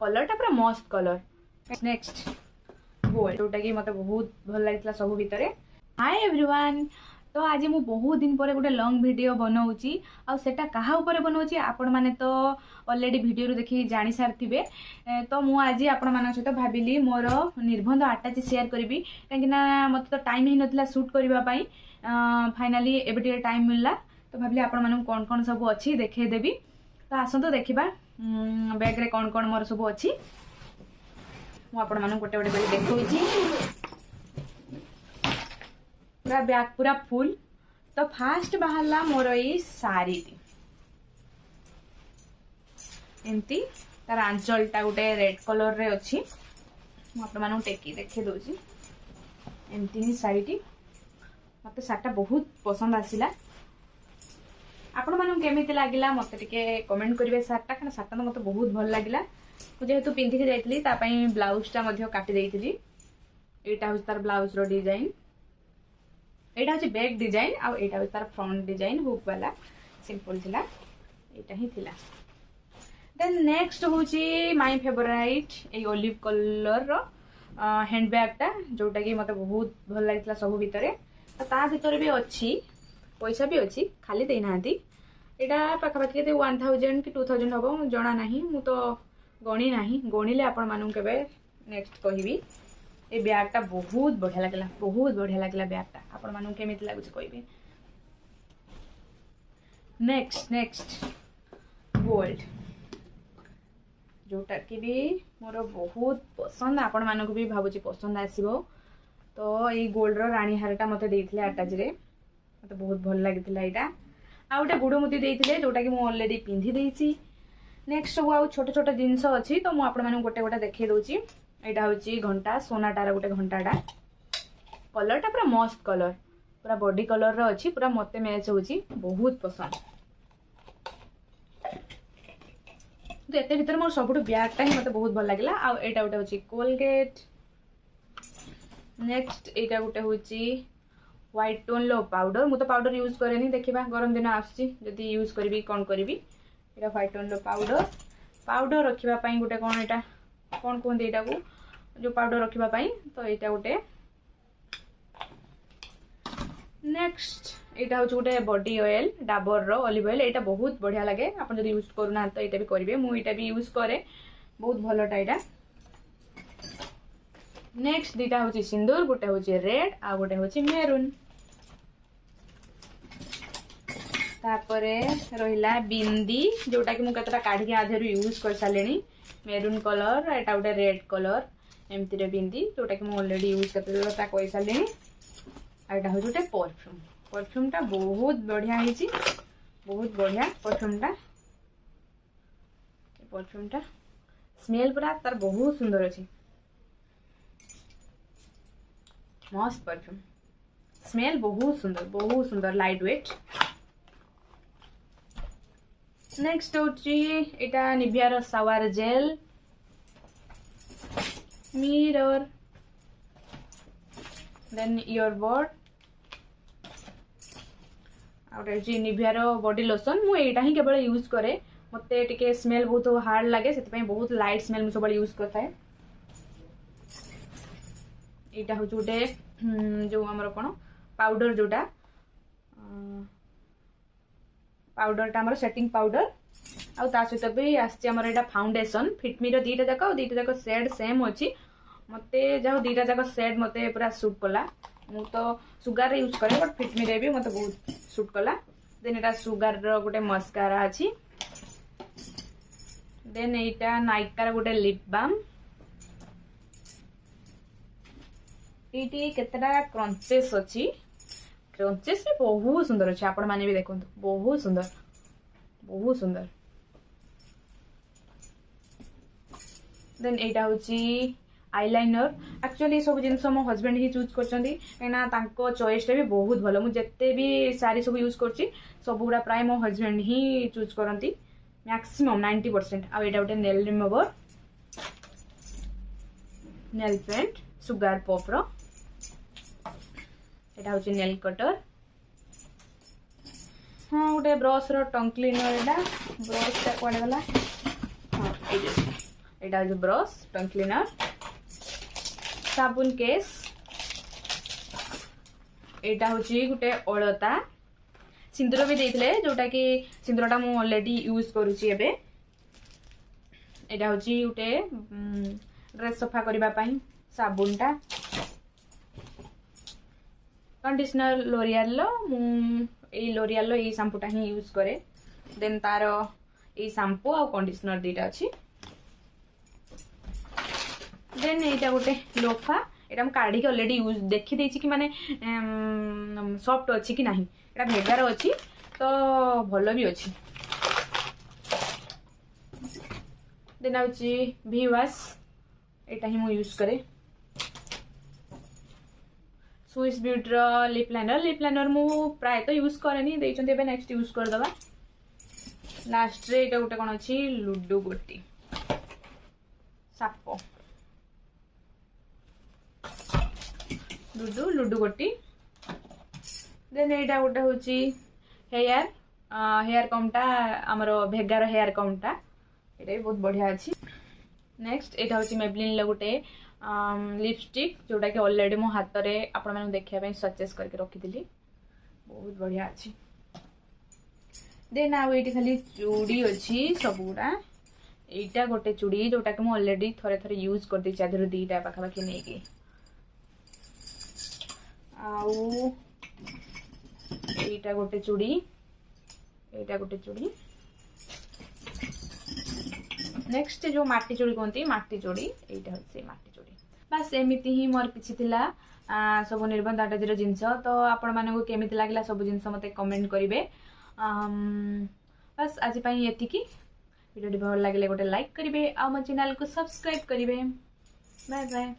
कलरटा पूरा मस्त colour. Next gold जोटा कि मत बहुत भल लगी सब भितर। हाय एवरीवन, तो आज मु बहुत दिन पर गोटे लॉन्ग वीडियो बनाऊँगी आटा क्या ऊपर बनाऊँगी आपण मैंने तो ऑलरेडी वीडियो देखिए जानी सारी। तो मु आज आपण मान सहित भाविली मोर निर्बंध आटाच शेयर करी कहीं मत तो टाइम ही नाला शूट करने। फाइनाली एबे टाइम मिलला तो भाविली आपण मानू कौन कौन सब अच्छी देखदेवी। तो आसतु देखा बैग रे कौन कौन मोर सब अच्छी मुझे गोटे गोटे कर देखी। पूरा बैग पूरा फुल। तो फास्ट बाहरला मोर ये साड़ी एमती तार आंचलटा गोटे रेड कलर रे अच्छी मुझे टेकी देखे दूसरी। एमती ही शाढ़ी मत शाढ़ीटा बहुत पसंद आसला। आपण मानू केमिति लागिला मत टिके कमेंट करेंगे। शार्टा कारण शार्टा तो मत बहुत भल लगिला। जेहेतु पिंधिकी जाइली तापाई ब्लाउजटा मध्य काटी देइतिली। एटा हूँ तार ब्लाउज रो डिजाइन, एटा हूँ बैक डिजाइन आ एटा हूँ तार फ्रंट डिजाइन हुक वाला सिंपल थिला। एटा ही थिला। देन नेक्स्ट हूँ माय फेवराइट ए ओलिव कलर रो हैंड बैगटा जोटा कि मत बहुत भल लगी सब भितर। तो ता भितर भी अच्छी पैसा भी अच्छी खाली देना। यहाँ पाखापाखि 1000 कि 2000 हम जना ना मु तो गणी ना गणिले आपण मानू के नेक्स्ट कहबी। ए बैगटा बहुत बढ़िया लगला, बहुत बढ़िया लगला बैगटा। आपण मानू केमिति लागुछ कहबी। नेक्स्ट नेक्स्ट गोल्ड जोटा कि भी मोर बहुत पसंद, आपण मानू भी भावुची पसंद आसीबो। तो ये गोल्ड रो रानी हारटा मते देइथिले अटैच रे, मते बहुत भल लागिथिला। एटा आ गोटे गुड़ मुदी देइथिले जोटा कि मु ऑलरेडी पिंधि देइछि। नेक्स्ट सब आउ छोट छोट जिनस अच्छी तो मुझे गोटे गोटे देखे दूची। यहाँ हूँ घंटा सोनाटार गोटे घंटाटा कलरटा पूरा मस्त कलर, पूरा बॉडी कलर अच्छी, पूरा मते मैच होची, बहुत पसंद। तो एते भीतर मोर सबुठ बैगटा ही मते बहुत भल लागला। आ एटा गोटे होची कोलगेट। नेक्स्ट एटा गोटे होची व्हाइट टोन लो पाउडर। मु तो पाउडर यूज करेनी, देखिबा गरम दिन आसुची जदी यूज करबी कोन करबी। एटा व्हाइट टोन लो पाउडर, पाउडर रखिबा पई गोटे कोन एटा कोन कोन देटा को जो पाउडर रखिबा पई। तो एटा गोटे। नेक्स्ट एटा हो गोटे बॉडी ऑयल डाबर रो ऑलिव ऑयल। एटा बहुत बढ़िया लगे, आपण जदी यूज करूना तो एटा भी करिवे। मु एटा भी यूज करे, बहुत भलोटा एटा। नेक्स्ट दीटा होची सिंदूर, गोटे होची रेड आ गोटे होची मेरून। तापरे रहिला बिंदी जोटा कि मु केतरा काढी आधेरु यूज कर सालेनी। मेरून कलर एटा गोटे रेड कलर एमती रे बिंदी जोटा कि मु ऑलरेडी यूज करता कहि सालेनी। एटा हो गोटे परफ्यूम, परफ्यूमटा बहुत बढ़िया हिची, बहुत बढ़िया परफ्यूमटा। परफ्यूमटा स्मेल पूरा तार बहुत सुंदर अछि, मस्त परफ्यूम, स्मेल बहुत सुंदर लाइट वेट। नेक्स्ट होटा निविया रो shower gel, mirror, then earbud आउटे निविया रो बॉडी लोशन। मु एटा ही केवल यूज करे, मते टिके स्मेल बहुत हार्ड लागे सेति बहुत लाइट स्मेल मु सब यूज करता है। एटा हो जोटे जो हमर कोन पाउडर जोटा पाउडरटा हमर सेटिंग पाउडर आ ता सहित भी आछि हमर एटा फाउंडेशन फिटमी रो दीटा जाक शेड सेम अछि। मते जाहो दीटा जाक शेड मते पूरा सूट कला। मु तो सुगार यूज करे बट फिटमी रे भी मते बहुत सूट कला। देन एटा सुगार रो गोटे मस्कारा अछि। देन एटा नाइका रो गोटे लिप बाम। एटी केतरा क्रंचेस अछि, क्रंचेस भी बहुत सुंदर अछि। आपण माने भी देखंतु बहुत सुंदर, बहुत सुंदर। देन एटा होची आईलाइनर। एक्चुअली सब जिनस मो हस्बैंड ही चूज करछंदी एना तांको चॉइस रे भी बहुत भलो। मु जत्ते भी सारी सब यूज करछि सब गुडा प्राय मो हस्बैंड ही चूज करंती मैक्सिमम 90%। आ एटा गोटे nail remover, nail paint sugar pop रो। एटा होची नेल कटर। हाँ गोटे ब्रश रो टंग क्लीनर। एटा ब्रश टा कोडे गला। हाँ एटा हूँ ब्रश टंग क्लीनर साबुन केस एटा हूँ गोटे अलता सिंदूर भी देते जोटा कि सिंदूरटा मुझे ऑलरेडी यूज करुच्ची एबे एटा हूँ गोटे ड्रेस सफा करने साबुनटा कंडीशनर लोरियल लोरियल ये शैम्पूटा ही यूज करे देन तार ये शैम्पू आ कंडीशनर दीटा अच्छी देन यहाँ गोटे लोफा यहाँ मुझे काढ़ी ऑलरेडी यूज देखी कि माने सॉफ्ट अच्छी कि नहीं यहाँ भेगार अच्छी तो भल भी अच्छी देन आउची भी वाश यहाँ ही मुझे यूज करे स्विस ब्यूटी लिप लाइनर मु प्राय तो यूज करेनी देखते नेक्स्ट यूज करदे लास्ट रे गोटे कौन अच्छी लुडु गोटी साप लुडु गोटी देन यहाँ गोटे हूँ हेयर कमटा आमर भेगार हेयर कमटा ये भी बहुत बढ़िया अच्छी नेक्स्ट यहाँ हूँ मेबलिन गोटे लिपस्टिक जोटा कि ऑलरेडी मो हाथ में आपण मैंने देखा सजेस्ट करके रखी बहुत बढ़िया अच्छी देन आउ ये खाली चूड़ी अच्छी सबुरा यहीटा गोटे चूड़ी जोटा कि मुझे ऑलरेडी थरे थरे यूज कर दी आधर दीटा पाखापाखि नहीं कि आउ एटा गोटे चूड़ी एटा गोटे चूड़ी नेक्स्ट जो माटी चूड़ी कहती माटी चूड़ी एटा होचे माटी चूड़ी बस एमिति ही मोर किछि थिला सब निर्बंध आटाजीर जिनस तो आपण मानकु केमिति लागला सब जिनस मते कमेंट करिवे बस आज पई एतिकी वीडियो भल लगे गोटे लाइक करिवे आ मो चैनल को सब्सक्राइब करिवे बाय बाय।